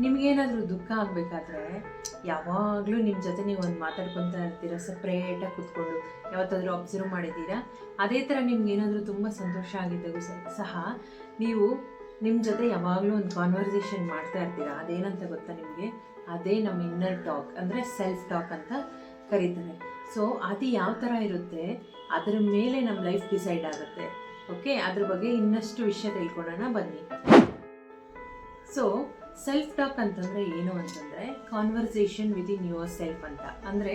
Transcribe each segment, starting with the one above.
ನಿಮಗೇನಾದರೂ ದುಃಖ ಆಗಬೇಕಾದ್ರೆ ಯಾವಾಗಲೂ ನಿಮ್ಮ ಜೊತೆ ನೀವು ಒಂದು ಮಾತಾಡ್ಕೊತಾ ಇರ್ತೀರ, ಸಪ್ರೇಟಾಗಿ ಕೂತ್ಕೊಂಡು. ಯಾವತ್ತಾದರೂ ಅಬ್ಸರ್ವ್ ಮಾಡಿದ್ದೀರಾ? ಅದೇ ಥರ ನಿಮ್ಗೇನಾದರೂ ತುಂಬ ಸಂತೋಷ ಆಗಿದ್ದಾಗೂ ಸಹ ನೀವು ನಿಮ್ಮ ಜೊತೆ ಯಾವಾಗಲೂ ಒಂದು ಕಾನ್ವರ್ಸೇಷನ್ ಮಾಡ್ತಾ ಇರ್ತೀರ. ಅದೇನಂತ ಗೊತ್ತಾ ನಿಮಗೆ? ಅದೇ ನಮ್ಮ ಇನ್ನರ್ ಟಾಕ್, ಅಂದರೆ ಸೆಲ್ಫ್ ಟಾಕ್ ಅಂತ ಕರೀತಾರೆ. ಸೊ ಅದು ಯಾವ ಥರ ಇರುತ್ತೆ ಅದರ ಮೇಲೆ ನಮ್ಮ ಲೈಫ್ ಡಿಸೈಡ್ ಆಗುತ್ತೆ. ಓಕೆ, ಅದ್ರ ಬಗ್ಗೆ ಇನ್ನಷ್ಟು ವಿಷಯ ತಿಳ್ಕೊಳ್ಳೋಣ ಬನ್ನಿ. ಸೊ ಸೆಲ್ಫ್ ಟಾಕ್ ಅಂತಂದರೆ ಏನು ಅಂತಂದರೆ conversation with in your self ಅಂತ. ಅಂದರೆ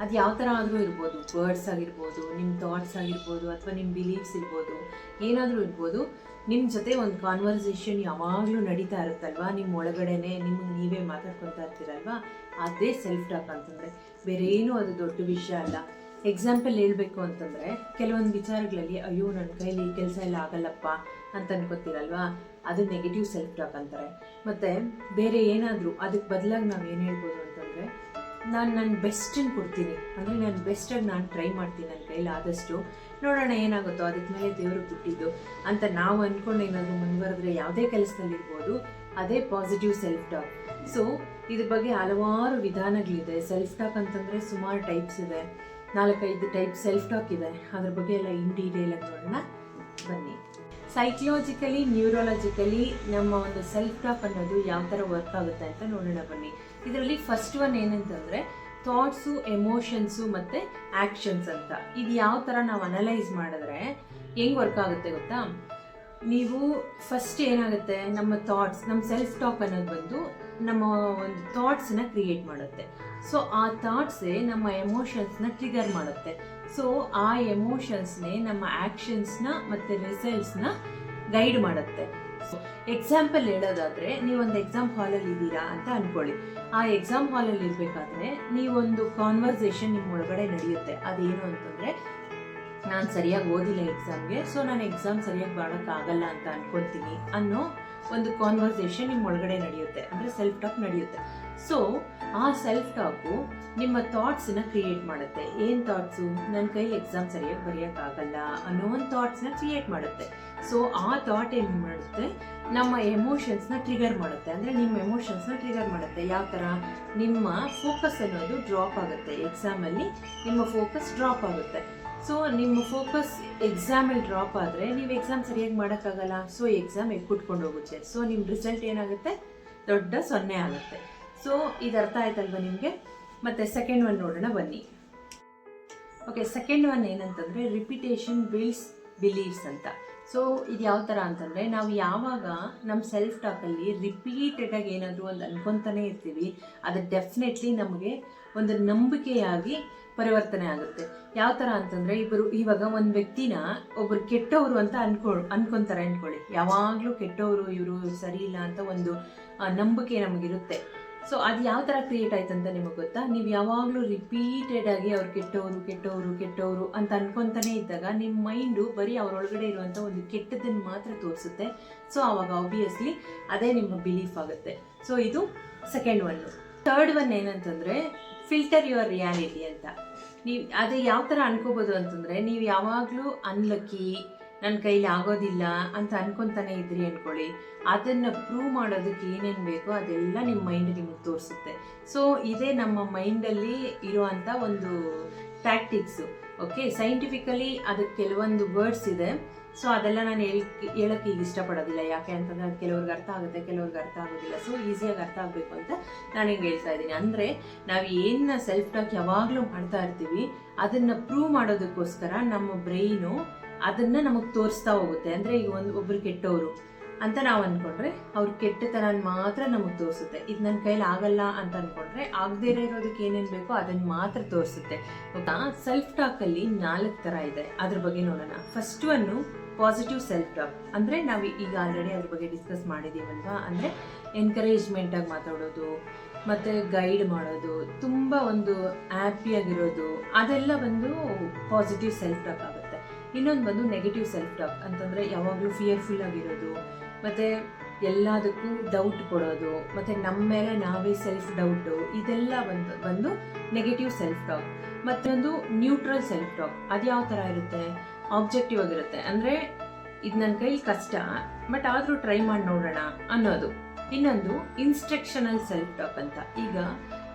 ಅದು ಯಾವ ಥರ ಆದರೂ ಇರ್ಬೋದು, ವರ್ಡ್ಸ್ ಆಗಿರ್ಬೋದು, ನಿಮ್ಮ ಥಾಟ್ಸ್ ಆಗಿರ್ಬೋದು, ಅಥವಾ ನಿಮ್ಮ ಬಿಲೀಫ್ಸ್ ಇರ್ಬೋದು, ಏನಾದರೂ ಇರ್ಬೋದು. ನಿಮ್ಮ ಜೊತೆ ಒಂದು ಕಾನ್ವರ್ಸೇಷನ್ ಯಾವಾಗಲೂ ನಡೀತಾ ಇರುತ್ತಲ್ವ, ನಿಮ್ಮ ಒಳಗಡೆನೆ ನಿಮಗೆ ನೀವೇ ಮಾತಾಡ್ಕೊತಾ ಇರ್ತೀರಲ್ವ, ಅದೇ ಸೆಲ್ಫ್ ಟಾಕ್ ಅಂತಂದರೆ. ಬೇರೆ ಏನೂ ಅದು ದೊಡ್ಡ ವಿಷಯ ಅಲ್ಲ. ಎಕ್ಸಾಂಪಲ್ ಹೇಳಬೇಕು ಅಂತಂದರೆ, ಕೆಲವೊಂದು ವಿಚಾರಗಳಲ್ಲಿ ಅಯ್ಯೋ ನನ್ನ ಕೈಲಿ ಈ ಕೆಲಸ ಎಲ್ಲ ಆಗಲ್ಲಪ್ಪ ಅಂತ ಅನ್ಕೋತೀರಲ್ವಾ, ಅದು ನೆಗೆಟಿವ್ ಸೆಲ್ಫ್ ಟಾಕ್ ಅಂತಾರೆ. ಮತ್ತು ಬೇರೆ ಏನಾದರೂ ಅದಕ್ಕೆ ಬದಲಾಗಿ ನಾವು ಏನು ಹೇಳ್ಬೋದು ಅಂತಂದರೆ, ನಾನು ನನ್ನ ಬೆಸ್ಟನ್ನು ಕೊಡ್ತೀನಿ, ಅಂದರೆ ನಾನು ಬೆಸ್ಟಾಗಿ ನಾನು ಟ್ರೈ ಮಾಡ್ತೀನಿ, ನನ್ನ ಕೈಲಿ ಆದಷ್ಟು ನೋಡೋಣ ಏನಾಗುತ್ತೋ, ಅದಕ್ಕೆ ಮೇಲೆ ದೇವರು ಬಿಟ್ಟಿದ್ದು ಅಂತ ನಾವು ಅಂದ್ಕೊಂಡು ಏನಾದರೂ ಮುಂದುವರೆದ್ರೆ ಯಾವುದೇ ಕೆಲಸದಲ್ಲಿರ್ಬೋದು, ಅದೇ ಪಾಸಿಟಿವ್ ಸೆಲ್ಫ್ ಟಾಕ್. ಸೊ ಇದ್ರ ಬಗ್ಗೆ ಹಲವಾರು ವಿಧಾನಗಳಿದೆ. ಸೆಲ್ಫ್ ಟಾಕ್ ಅಂತಂದರೆ ಸುಮಾರು ಟೈಪ್ಸ್ ಇದೆ, 4-5 ಟೈಪ್ ಸೆಲ್ಫ್ ಟಾಕ್ ಇದೆ. ಅದ್ರ ಬಗ್ಗೆ ಎಲ್ಲ ಇನ್ ಡೀಟೇಲ್ ಆಗಿ ನೋಡೋಣ ಬನ್ನಿ. ಸೈಕಲಾಜಿಕಲಿ, ನ್ಯೂರೋಲಾಜಿಕಲಿ ನಮ್ಮ ಒಂದು ಸೆಲ್ಫ್ ಟಾಕ್ ಅನ್ನೋದು ಯಾವ ಥರ ವರ್ಕ್ ಆಗುತ್ತೆ ಅಂತ ನೋಡೋಣ ಬನ್ನಿ. ಇದರಲ್ಲಿ ಫಸ್ಟ್ ಒನ್ ಏನಂತಂದರೆ ಥಾಟ್ಸು, ಎಮೋಷನ್ಸು ಮತ್ತು ಆ್ಯಕ್ಷನ್ಸ್ ಅಂತ. ಇದು ಯಾವ ಥರ ನಾವು ಅನಲೈಸ್ ಮಾಡಿದ್ರೆ ಹೆಂಗೆ ವರ್ಕ್ ಆಗುತ್ತೆ ಗೊತ್ತಾ? ನೀವು ಫಸ್ಟ್ ಏನಾಗುತ್ತೆ, ನಮ್ಮ ಥಾಟ್ಸ್, ನಮ್ಮ ಸೆಲ್ಫ್ ಟಾಕ್ ಅನ್ನೋದು ಬಂದು ನಮ್ಮ ಒಂದು ಥಾಟ್ಸನ್ನ ಕ್ರಿಯೇಟ್ ಮಾಡುತ್ತೆ. ಸೊ ಆ ಥಾಟ್ಸೇ ನಮ್ಮ ಎಮೋಷನ್ಸ್ನ ಟ್ರಿಗರ್ ಮಾಡುತ್ತೆ. ಸೊ ಆ ಎಮೋಷನ್ಸ್ನೇ ನಮ್ಮ ಆ್ಯಕ್ಷನ್ಸ್ನ ಮತ್ತು ರಿಸಲ್ಟ್ಸ್ನ ಗೈಡ್ ಮಾಡುತ್ತೆ. ಸೊ ಎಕ್ಸಾಂಪಲ್ ಹೇಳೋದಾದರೆ, ನೀವೊಂದು ಎಕ್ಸಾಮ್ ಹಾಲಲ್ಲಿ ಇದ್ದೀರಾ ಅಂತ ಅಂದ್ಕೊಳ್ಳಿ. ಆ ಎಕ್ಸಾಮ್ ಹಾಲಲ್ಲಿ ಇರಬೇಕಾದ್ರೆ ನೀವೊಂದು ಕಾನ್ವರ್ಸೇಷನ್ ನಿಮ್ಮ ಒಳಗಡೆ ನಡೆಯುತ್ತೆ. ಅದೇನು ಅಂತಂದರೆ, ನಾನು ಸರಿಯಾಗಿ ಓದಿಲ್ಲ ಎಕ್ಸಾಮ್ಗೆ, ಸೊ ನಾನು ಎಕ್ಸಾಮ್ ಸರಿಯಾಗಿ ಮಾಡೋಕ್ಕಾಗಲ್ಲ ಅಂತ ಅನ್ಕೊಳ್ತೀನಿ ಅನ್ನೋ ಒಂದು ಕಾನ್ವರ್ಸೇಷನ್ ನಿಮ್ಮ ಒಳಗಡೆ ನಡೆಯುತ್ತೆ, ಅಂದರೆ ಸೆಲ್ಫ್ ಟಾಕ್ ನಡೆಯುತ್ತೆ. ಸೊ ಆ ಸೆಲ್ಫ್ ಟಾಕು ನಿಮ್ಮ ಥಾಟ್ಸನ್ನ ಕ್ರಿಯೇಟ್ ಮಾಡುತ್ತೆ. ಏನು ಥಾಟ್ಸು? ನನ್ನ ಕೈಲಿ ಎಕ್ಸಾಮ್ ಸರಿಯಾಗಿ ಬರೆಯೋಕ್ಕಾಗಲ್ಲ ಅನ್ನೋ ಒಂದು ಥಾಟ್ಸ್ನ ಕ್ರಿಯೇಟ್ ಮಾಡುತ್ತೆ. ಸೊ ಆ ಥಾಟ್ ಏನು ಮಾಡುತ್ತೆ, ನಮ್ಮ ಎಮೋಷನ್ಸ್ನ ಟ್ರಿಗರ್ ಮಾಡುತ್ತೆ, ಅಂದರೆ ನಿಮ್ಮ ಎಮೋಷನ್ಸ್ನ ಟ್ರಿಗರ್ ಮಾಡುತ್ತೆ. ಯಾವ ಥರ? ನಿಮ್ಮ ಫೋಕಸ್ ಅನ್ನೋದು ಡ್ರಾಪ್ ಆಗುತ್ತೆ. ಎಕ್ಸಾಮಲ್ಲಿ ನಿಮ್ಮ ಫೋಕಸ್ ಡ್ರಾಪ್ ಆಗುತ್ತೆ. ಸೊ ನಿಮ್ಮ ಫೋಕಸ್ ಎಕ್ಸಾಮಲ್ಲಿ ಡ್ರಾಪ್ ಆದರೆ ನೀವು ಎಕ್ಸಾಮ್ ಸರಿಯಾಗಿ ಮಾಡೋಕ್ಕಾಗಲ್ಲ. ಸೊ ಎಕ್ಸಾಮ್ ಕುಟ್ಕೊಂಡು ಹೋಗುತ್ತೆ. ಸೊ ನಿಮ್ಮ ರಿಸಲ್ಟ್ ಏನಾಗುತ್ತೆ? ದೊಡ್ಡ 0 ಆಗುತ್ತೆ. ಸೊ ಇದು ಅರ್ಥ ಆಯ್ತಲ್ವ ನಿಮಗೆ? ಮತ್ತು ಸೆಕೆಂಡ್ ಒನ್ ನೋಡೋಣ ಬನ್ನಿ. ಓಕೆ, ಸೆಕೆಂಡ್ ಒನ್ ಏನಂತಂದರೆ ರಿಪಿಟೇಷನ್ ಬಿಲ್ಡ್ಸ್ ಬಿಲೀವ್ಸ್ ಅಂತ. ಸೊ ಇದು ಯಾವ ಥರ ಅಂತಂದರೆ, ನಾವು ಯಾವಾಗ ನಮ್ಮ ಸೆಲ್ಫ್ ಟಾಕಲ್ಲಿ ರಿಪೀಟೆಡಾಗಿ ಏನಾದರೂ ಒಂದು ಅನ್ಕೊತಾನೆ ಇರ್ತೀವಿ, ಅದು ಡೆಫಿನೆಟ್ಲಿ ನಮಗೆ ಒಂದು ನಂಬಿಕೆಯಾಗಿ ಪರಿವರ್ತನೆ ಆಗುತ್ತೆ. ಯಾವ ಥರ ಅಂತಂದರೆ, ಇವಾಗ ಒಂದು ವ್ಯಕ್ತಿನ ಒಬ್ಬರು ಕೆಟ್ಟವರು ಅಂತ ಅನ್ಕೊತಾರೆ ಅಂದ್ಕೊಳ್ಳಿ. ಯಾವಾಗಲೂ ಕೆಟ್ಟವರು, ಇವರು ಸರಿ ಇಲ್ಲ ಅಂತ ಒಂದು ನಂಬಿಕೆ ನಮಗಿರುತ್ತೆ. ಸೊ ಅದು ಯಾವ ಥರ ಕ್ರಿಯೇಟ್ ಆಯ್ತು ಅಂತ ನಿಮಗೆ ಗೊತ್ತಾ? ನೀವು ಯಾವಾಗಲೂ ರಿಪೀಟೆಡಾಗಿ ಅವ್ರು ಕೆಟ್ಟವರು ಕೆಟ್ಟವರು ಕೆಟ್ಟವರು ಅಂತ ಅನ್ಕೊತಾನೆ ಇದ್ದಾಗ ನಿಮ್ಮ ಮೈಂಡು ಬರೀ ಅವರೊಳಗಡೆ ಇರುವಂಥ ಒಂದು ಕೆಟ್ಟದನ್ನು ಮಾತ್ರ ತೋರಿಸುತ್ತೆ. ಸೊ ಆವಾಗ ಆಬ್ವಿಯಸ್ಲಿ ಅದೇ ನಿಮ್ಮ ಬಿಲೀಫ್ ಆಗುತ್ತೆ. ಸೊ ಇದು ಸೆಕೆಂಡ್ ಒನ್. ಥರ್ಡ್ ಒನ್ ಏನಂತಂದರೆ ಫಿಲ್ಟರ್ ಯುವರ್ ರಿಯಾಲಿಟಿ ಅಂತ. ನೀವು ಅದೇ ಯಾವ ಥರ ಅನ್ಕೋಬೋದು ಅಂತಂದರೆ, ನೀವು ಯಾವಾಗಲೂ ಅನ್ಲಕ್ಕಿ, ನನ್ನ ಕೈಲಿ ಆಗೋದಿಲ್ಲ ಅಂತ ಅನ್ಕೊತಾನೆ ಇದ್ರಿ ಅಂದ್ಕೊಳ್ಳಿ, ಅದನ್ನು ಪ್ರೂವ್ ಮಾಡೋದಕ್ಕೆ ಏನೇನು ಬೇಕೋ ಅದೆಲ್ಲ ನಿಮ್ಮ ಮೈಂಡ್ ನಿಮಗೆ ತೋರಿಸುತ್ತೆ. ಸೊ ಇದೇ ನಮ್ಮ ಮೈಂಡಲ್ಲಿ ಇರುವಂಥ ಒಂದು ಟ್ಯಾಕ್ಟಿಕ್ಸು. ಓಕೆ, ಸೈಂಟಿಫಿಕಲಿ ಅದಕ್ಕೆ ಕೆಲವೊಂದು ವರ್ಡ್ಸ್ ಇದೆ. ಸೊ ಅದೆಲ್ಲ ನಾನು ಹೇಳೋಕ್ಕೆ ಈಗ ಇಷ್ಟಪಡೋದಿಲ್ಲ. ಯಾಕೆ ಅಂತಂದರೆ ಅದು ಕೆಲವ್ರಿಗೆ ಅರ್ಥ ಆಗುತ್ತೆ, ಕೆಲವ್ರಿಗೆ ಅರ್ಥ ಆಗೋದಿಲ್ಲ. ಸೊ ಈಸಿಯಾಗಿ ಅರ್ಥ ಆಗಬೇಕು ಅಂತ ನಾನು ಹಿಂಗೆ ಹೇಳ್ತಾ ಇದ್ದೀನಿ. ಅಂದರೆ ನಾವು ಏನು ಸೆಲ್ಫ್ ಟಾಕ್ ಯಾವಾಗಲೂ ಮಾಡ್ತಾ ಇರ್ತೀವಿ, ಅದನ್ನು ಪ್ರೂವ್ ಮಾಡೋದಕ್ಕೋಸ್ಕರ ನಮ್ಮ ಬ್ರೈನು ಅದನ್ನು ನಮಗೆ ತೋರಿಸ್ತಾ ಹೋಗುತ್ತೆ. ಅಂದರೆ ಈಗ ಒಬ್ಬರು ಕೆಟ್ಟವರು ಅಂತ ನಾವು ಅಂದ್ಕೊಂಡ್ರೆ ಅವ್ರ ಕೆಟ್ಟತನ ಮಾತ್ರ ನಮಗೆ ತೋರಿಸುತ್ತೆ. ಇದು ನನ್ನ ಕೈಲಿ ಆಗಲ್ಲ ಅಂತ ಅಂದ್ಕೊಂಡ್ರೆ ಆಗದೇ ಇರೋದಕ್ಕೆ ಏನೇನು ಬೇಕೋ ಅದನ್ನು ಮಾತ್ರ ತೋರಿಸುತ್ತೆ. ಸೆಲ್ಫ್ ಟಾಕಲ್ಲಿ 4 ಥರ ಇದೆ, ಅದ್ರ ಬಗ್ಗೆ ನೋಡೋಣ. First one positive self talk. ಅಂದರೆ ನಾವು ಈಗ ಆಲ್ರೆಡಿ ಅದ್ರ ಬಗ್ಗೆ ಡಿಸ್ಕಸ್ ಮಾಡಿದ್ದೀವಲ್ವಾ. ಅಂದರೆ ಎನ್ಕರೇಜ್ಮೆಂಟಾಗಿ ಮಾತಾಡೋದು, ಮತ್ತು ಗೈಡ್ ಮಾಡೋದು, ತುಂಬ ಒಂದು ಹ್ಯಾಪಿಯಾಗಿರೋದು, ಅದೆಲ್ಲ ಬಂದು ಪಾಸಿಟಿವ್ ಸೆಲ್ಫ್ ಟಾಕ್ ಆಗುತ್ತೆ. ಇನ್ನೊಂದು ಬಂದು ನೆಗೆಟಿವ್ ಸೆಲ್ಫ್ ಟಾಕ್ ಅಂತಂದರೆ ಯಾವಾಗಲೂ ಫಿಯರ್ಫುಲ್ ಆಗಿರೋದು, ಮತ್ತು ಎಲ್ಲದಕ್ಕೂ ಡೌಟ್ ಕೊಡೋದು, ಮತ್ತು ನಮ್ಮ ಮೇಲೆ ನಾವೇ ಸೆಲ್ಫ್ ಡೌಟು, ಇದೆಲ್ಲ ಬಂದು ನೆಗೆಟಿವ್ ಸೆಲ್ಫ್ ಟಾಕ್. ಮತ್ತೊಂದು ನ್ಯೂಟ್ರಲ್ ಸೆಲ್ಫ್ ಟಾಕ್. ಅದು ಯಾವ ಥರ ಇರುತ್ತೆ? ಆಬ್ಜೆಕ್ಟಿವ್ ಆಗಿರುತ್ತೆ. ಅಂದರೆ ಇದು ನನ್ನ ಕೈಲಿ ಕಷ್ಟ, ಬಟ್ ಆದರೂ ಟ್ರೈ ಮಾಡಿ ನೋಡೋಣ ಅನ್ನೋದು. ಇನ್ನೊಂದು ಇನ್ಸ್ಟ್ರಕ್ಷನಲ್ ಸೆಲ್ಫ್ ಟಾಕ್ ಅಂತ. ಈಗ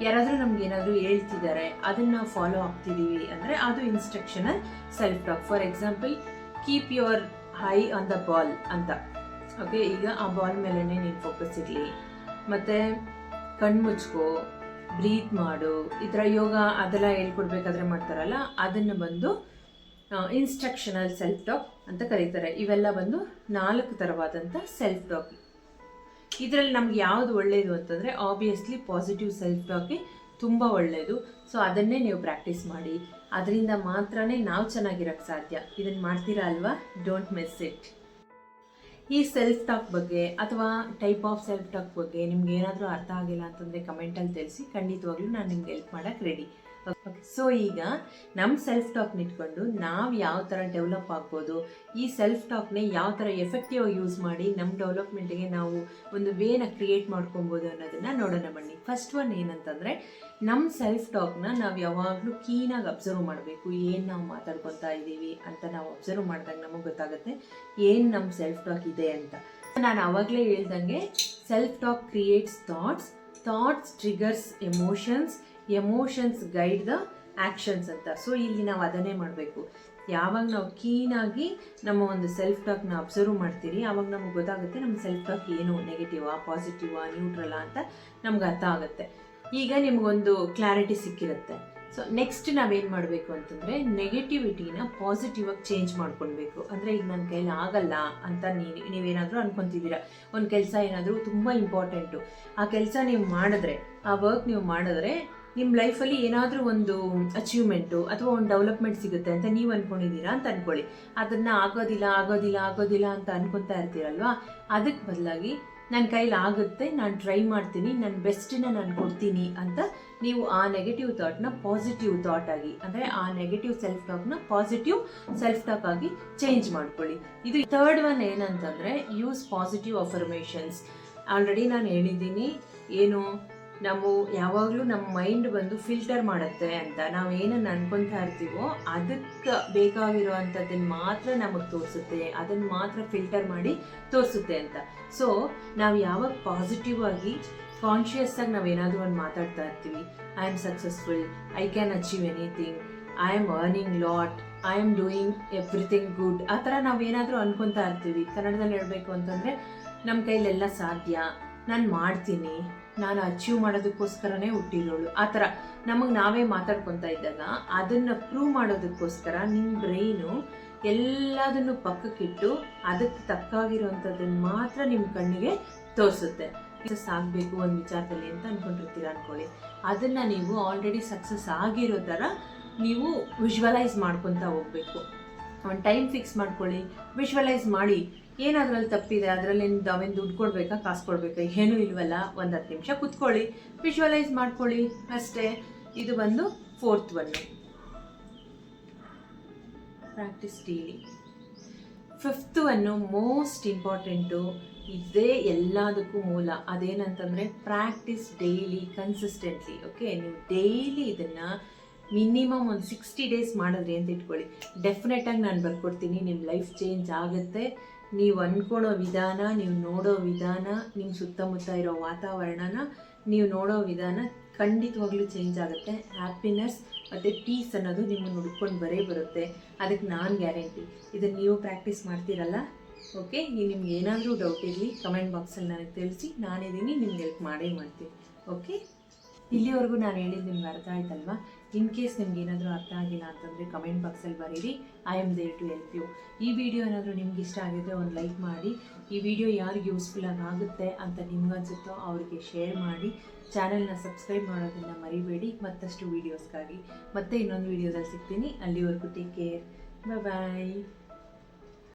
ಯಾರಾದರೂ ನಮ್ಗೆ ಏನಾದರೂ ಹೇಳ್ತಿದ್ದಾರೆ, ಅದನ್ನ ನಾವು ಫಾಲೋ ಆಗ್ತಿದ್ದೀವಿ ಅಂದರೆ ಅದು instructional self talk. For example, keep your I on the ball ಅಂತ. ಓಕೆ, ಈಗ ಆ ಬಾಲ್ ಮೇಲೇ ನೀನು ಫೋಕಸ್ ಇರಲಿ, ಮತ್ತು ಕಣ್ಮುಚ್ಕೋ, ಬ್ರೀತ್ ಮಾಡು, ಈ ಥರ ಯೋಗ ಅದೆಲ್ಲ ಹೇಳ್ಕೊಡ್ಬೇಕಾದ್ರೆ ಮಾಡ್ತಾರಲ್ಲ, ಅದನ್ನು ಬಂದು ಇನ್ಸ್ಟ್ರಕ್ಷನಲ್ ಸೆಲ್ಫ್ ಟಾಕ್ ಅಂತ ಕರೀತಾರೆ. ಇವೆಲ್ಲ ಬಂದು 4 ಥರವಾದಂಥ ಸೆಲ್ಫ್ ಟಾಕ್. ಇದರಲ್ಲಿ ನಮ್ಗೆ ಯಾವುದು ಒಳ್ಳೆಯದು ಅಂತಂದರೆ ಆಬ್ವಿಯಸ್ಲಿ ಪಾಸಿಟಿವ್ ಸೆಲ್ಫ್ ಟಾಕೇ ತುಂಬ ಒಳ್ಳೆಯದು. ಸೊ ಅದನ್ನೇ ನೀವು ಪ್ರಾಕ್ಟೀಸ್ ಮಾಡಿ, ಅದರಿಂದ ಮಾತ್ರನೇ ನಾವು ಚೆನ್ನಾಗಿರೋಕ್ಕೆ ಸಾಧ್ಯ. ಇದನ್ನು ಮಾಡ್ತೀರಾ ಅಲ್ವಾ? Don't miss it. ಈ ಸೆಲ್ಫ್ ಟಾಕ್ ಬಗ್ಗೆ ಅಥವಾ ಟೈಪ್ ಆಫ್ ಸೆಲ್ಫ್ ಟಾಕ್ ಬಗ್ಗೆ ನಿಮ್ಗೆ ಏನಾದರೂ ಅರ್ಥ ಆಗಿಲ್ಲ ಅಂತಂದರೆ ಕಮೆಂಟಲ್ಲಿ ತಿಳಿಸಿ, ಖಂಡಿತವಾಗ್ಲೂ ನಾನು ನಿಮ್ಗೆ ಹೆಲ್ಪ್ ಮಾಡೋಕ್ಕೆ ರೆಡಿ. ಸೊ ಈಗ ನಮ್ಮ ಸೆಲ್ಫ್ ಟಾಕ್ನ ಇಟ್ಕೊಂಡು ನಾವು ಯಾವ ಥರ ಡೆವಲಪ್ ಆಗ್ಬೋದು, ಈ ಸೆಲ್ಫ್ ಟಾಕ್ನೇ ಯಾವ ಥರ ಎಫೆಕ್ಟಿವ್ ಯೂಸ್ ಮಾಡಿ ನಮ್ಮ ಡೆವಲಪ್ಮೆಂಟ್ಗೆ ನಾವು ಒಂದು ವೇನ ಕ್ರಿಯೇಟ್ ಮಾಡ್ಕೊಬೋದು ಅನ್ನೋದನ್ನು ನೋಡೋಣ ಬನ್ನಿ. ಫಸ್ಟ್ ಒನ್ ಏನಂತಂದರೆ, ನಮ್ಮ ಸೆಲ್ಫ್ ಟಾಕ್ನ ನಾವು ಯಾವಾಗಲೂ ಕ್ಲೀನಾಗಿ ಅಬ್ಸರ್ವ್ ಮಾಡಬೇಕು. ಏನು ನಾವು ಮಾತಾಡ್ಕೊತಾ ಇದ್ದೀವಿ ಅಂತ ನಾವು ಅಬ್ಸರ್ವ್ ಮಾಡಿದಾಗ ನಮಗೆ ಗೊತ್ತಾಗುತ್ತೆ ಏನು ನಮ್ಮ ಸೆಲ್ಫ್ ಟಾಕ್ ಇದೆ ಅಂತ. ನಾನು ಆವಾಗಲೇ ಹೇಳ್ದಂಗೆ self talk creates thoughts triggers emotions guide the actions ಅಂತ. ಸೊ ಇಲ್ಲಿ ನಾವು ಅದನ್ನೇ ಮಾಡಬೇಕು. ಯಾವಾಗ ನಾವು ಕ್ಲೀನಾಗಿ ನಮ್ಮ ಒಂದು ಸೆಲ್ಫ್ ಟಾಕ್ನ ಅಬ್ಸರ್ವ್ ಮಾಡ್ತೀರಿ, ಆವಾಗ ನಮಗೆ ಗೊತ್ತಾಗುತ್ತೆ ನಮ್ಮ ಸೆಲ್ಫ್ ಟಾಕ್ ಏನು, ನೆಗೆಟಿವಾ, ಪಾಸಿಟಿವಾ, ನ್ಯೂಟ್ರಲಾ ಅಂತ ನಮ್ಗೆ ಅರ್ಥ ಆಗುತ್ತೆ. ಈಗ ನಿಮಗೊಂದು ಕ್ಲಾರಿಟಿ ಸಿಕ್ಕಿರುತ್ತೆ. ಸೊ ನೆಕ್ಸ್ಟ್ ನಾವೇನು ಮಾಡಬೇಕು ಅಂತಂದರೆ, ನೆಗೆಟಿವಿಟಿನ ಪಾಸಿಟಿವ್ ಆಗಿ ಚೇಂಜ್ ಮಾಡ್ಕೊಳ್ಬೇಕು. ಅಂದರೆ ಈಗ ನನ್ನ ಕೈಲಿ ಆಗಲ್ಲ ಅಂತ ನೀವೇನಾದರೂ ಅನ್ಕೊತಿದ್ದೀರಾ, ಒಂದು ಕೆಲಸ ಏನಾದರೂ ತುಂಬ ಇಂಪಾರ್ಟೆಂಟು, ಆ ಕೆಲಸ ನೀವು ಮಾಡಿದ್ರೆ, ಆ ವರ್ಕ್ ನೀವು ಮಾಡಿದ್ರೆ ನಿಮ್ಮ ಲೈಫಲ್ಲಿ ಏನಾದರೂ ಒಂದು ಅಚೀವ್ಮೆಂಟು ಅಥವಾ ಒಂದು ಡೆವಲಪ್ಮೆಂಟ್ ಸಿಗುತ್ತೆ ಅಂತ ನೀವು ಅಂದ್ಕೊಂಡಿದ್ದೀರಾ ಅಂತ ಅಂದ್ಕೊಳ್ಳಿ. ಅದನ್ನು ಆಗೋದಿಲ್ಲ ಅಂತ ಅನ್ಕೊತಾ ಇರ್ತೀರಲ್ವಾ, ಅದಕ್ಕೆ ಬದಲಾಗಿ ನನ್ನ ಕೈಲಿ ಆಗುತ್ತೆ, ನಾನು ಟ್ರೈ ಮಾಡ್ತೀನಿ, ನನ್ನ ಬೆಸ್ಟನ್ನ ನಾನು ಕೊಡ್ತೀನಿ ಅಂತ ನೀವು ಆ ನೆಗೆಟಿವ್ ಥಾಟ್ನ ಪಾಸಿಟಿವ್ ಥಾಟ್ ಆಗಿ, ಅಂದರೆ ಆ ನೆಗೆಟಿವ್ ಸೆಲ್ಫ್ ಟಾಕ್ನ ಪಾಸಿಟಿವ್ ಸೆಲ್ಫ್ ಟಾಕ್ ಆಗಿ ಚೇಂಜ್ ಮಾಡ್ಕೊಳ್ಳಿ. ಇದು ಥರ್ಡ್ ಒನ್ ಏನಂತಂದರೆ, ಯೂಸ್ ಪಾಸಿಟಿವ್ ಅಫರ್ಮೇಷನ್ಸ್. ಆಲ್ರೆಡಿ ನಾನು ಹೇಳಿದ್ದೀನಿ, ಏನು ನಾವು ಯಾವಾಗಲೂ ನಮ್ಮ ಮೈಂಡ್ ಬಂದು ಫಿಲ್ಟರ್ ಮಾಡುತ್ತೆ ಅಂತ. ನಾವು ಏನನ್ನು ಅನ್ಕೊತಾ ಇರ್ತೀವೋ ಅದಕ್ಕೆ ಬೇಕಾಗಿರುವಂಥದ್ದನ್ನು ಮಾತ್ರ ನಮಗೆ ತೋರಿಸುತ್ತೆ, ಅದನ್ನು ಮಾತ್ರ ಫಿಲ್ಟರ್ ಮಾಡಿ ತೋರಿಸುತ್ತೆ ಅಂತ. ಸೊ ನಾವು ಯಾವಾಗ ಪಾಸಿಟಿವ್ ಆಗಿ ಕಾನ್ಷಿಯಸ್ ಆಗಿ ನಾವೇನಾದರೂ ಒಂದು ಮಾತಾಡ್ತಾ ಇರ್ತೀವಿ, I am successful, I can achieve anything, I am earning lot, I am doing everything good, ಆ ಥರ ನಾವೇನಾದರೂ ಅನ್ಕೊತಾ ಇರ್ತೀವಿ. ಕನ್ನಡದಲ್ಲಿ ಹೇಳಬೇಕು ಅಂತಂದರೆ, ನಮ್ಮ ಕೈಲೆಲ್ಲ ಸಾಧ್ಯ, ನಾನು ಮಾಡ್ತೀನಿ, ನಾನು ಅಚೀವ್ ಮಾಡೋದಕ್ಕೋಸ್ಕರನೇ ಹುಟ್ಟಿರೋಳು, ಆ ಥರ ನಮಗೆ ನಾವೇ ಮಾತಾಡ್ಕೊತಾ ಇದ್ದಾಗ ಅದನ್ನು ಪ್ರೂವ್ ಮಾಡೋದಕ್ಕೋಸ್ಕರ ನಿಮ್ಮ ಬ್ರೈನು ಎಲ್ಲದನ್ನು ಪಕ್ಕಕ್ಕಿಟ್ಟು ಅದಕ್ಕೆ ತಕ್ಕಾಗಿರುವಂಥದ್ದನ್ನು ಮಾತ್ರ ನಿಮ್ಮ ಕಣ್ಣಿಗೆ ತೋರಿಸುತ್ತೆ. ಸಾಗಬೇಕು ಒಂದು ವಿಚಾರದಲ್ಲಿ ಅಂತ ಅಂದ್ಕೊಂಡಿರ್ತೀರ ಅಂದ್ಕೊಳ್ಳಿ, ಅದನ್ನು ನೀವು ಆಲ್ರೆಡಿ ಸಕ್ಸಸ್ ಆಗಿರೋ ಥರ ನೀವು ವಿಜುವಲೈಸ್ ಮಾಡ್ಕೊತಾ ಹೋಗಬೇಕು. ಒಂದು ಟೈಮ್ ಫಿಕ್ಸ್ ಮಾಡ್ಕೊಳ್ಳಿ, ವಿಜುವಲೈಸ್ ಮಾಡಿ. ಏನಾದ್ರಲ್ಲಿ ತಪ್ಪಿದೆ, ಅದರಲ್ಲಿ ನಾವೇನು ದುಡ್ಡು ಕೊಡಬೇಕಾ, ಕಾಸು ಕೊಡಬೇಕಾ, ಏನೂ ಇಲ್ವಲ್ಲ, ಒಂದು 10 ನಿಮಿಷ ಕೂತ್ಕೊಳ್ಳಿ, ವಿಜುವಲೈಸ್ ಮಾಡ್ಕೊಳ್ಳಿ ಅಷ್ಟೇ. ಇದು ಬಂದು 4th one, practice daily. 5th one most important, ಇದೇ ಎಲ್ಲದಕ್ಕೂ ಮೂಲ. ಅದೇನಂತಂದರೆ ಪ್ರಾಕ್ಟೀಸ್ ಡೈಲಿ ಕನ್ಸಿಸ್ಟೆಂಟ್ಲಿ. ಓಕೆ, ನೀವು ಡೈಲಿ ಇದನ್ನು ಮಿನಿಮಮ್ ಒಂದು 60 ಡೇಸ್ ಮಾಡಿದ್ರಿ ಅಂತ ಇಟ್ಕೊಳ್ಳಿ, ಡೆಫಿನೆಟಾಗಿ ನಾನು ಬರ್ಕೊಡ್ತೀನಿ, ನಿಮ್ಮ ಲೈಫ್ ಚೇಂಜ್ ಆಗುತ್ತೆ. ನೀವು ಅಂದ್ಕೊಳೋ ವಿಧಾನ, ನೀವು ನೋಡೋ ವಿಧಾನ, ನಿಮ್ಮ ಸುತ್ತಮುತ್ತ ಇರೋ ವಾತಾವರಣನ ನೀವು ನೋಡೋ ವಿಧಾನ ಖಂಡಿತವಾಗ್ಲೂ ಚೇಂಜ್ ಆಗುತ್ತೆ. ಹ್ಯಾಪಿನೆಸ್ ಮತ್ತು ಪೀಸ್ ಅನ್ನೋದು ನಿಮ್ಮನ್ನು ಹುಡ್ಕೊಂಡು ಬರುತ್ತೆ. ಅದಕ್ಕೆ ನಾನು ಗ್ಯಾರಂಟಿ. ಇದನ್ನು ನೀವು ಪ್ರಾಕ್ಟೀಸ್ ಮಾಡ್ತೀರಲ್ಲ. ಓಕೆ, ನಿಮ್ಗೆ ಏನಾದರೂ ಡೌಟ್ ಇರಲಿ ಕಮೆಂಟ್ ಬಾಕ್ಸಲ್ಲಿ ನನಗೆ ತಿಳಿಸಿ, ನಾನಿದ್ದೀನಿ, ನಿಮ್ಗೆ ಹೆಲ್ಪ್ ಮಾಡೇ ಮಾಡ್ತೀನಿ. ಓಕೆ, ಇಲ್ಲಿವರೆಗೂ ನಾನು ಹೇಳಿದ್ದು ನಿಮ್ಗೆ ಅರ್ಥ ಆಯ್ತಲ್ವಾ? ಇನ್ ಕೇಸ್ ನಿಮ್ಗೆ ಏನಾದರೂ ಅರ್ಥ ಆಗಿಲ್ಲ ಅಂತಂದರೆ ಕಮೆಂಟ್ ಬಾಕ್ಸಲ್ಲಿ ಬರೀರಿ, I am there to help you. ಈ ವಿಡಿಯೋ ಏನಾದರೂ ನಿಮ್ಗೆ ಇಷ್ಟ ಆಗಿದ್ರೆ ಒಂದು ಲೈಕ್ ಮಾಡಿ. ಈ ವಿಡಿಯೋ ಯಾರಿಗೆ ಯೂಸ್ಫುಲ್ ಆಗುತ್ತೆ ಅಂತ ನಿಮ್ಗನ್ಸುತ್ತೋ ಅವ್ರಿಗೆ ಶೇರ್ ಮಾಡಿ. ಚಾನೆಲ್ನ ಸಬ್ಸ್ಕ್ರೈಬ್ ಮಾಡೋದನ್ನು ಮರಿಬೇಡಿ. ಮತ್ತಷ್ಟು ವೀಡಿಯೋಸ್ಗಾಗಿ ಮತ್ತೆ ಇನ್ನೊಂದು ವೀಡಿಯೋದಲ್ಲಿ ಸಿಗ್ತೀನಿ. ಅಲ್ಲಿವರೆಗೂ ಟೇಕ್ ಕೇರ್, ಬಾಯ್.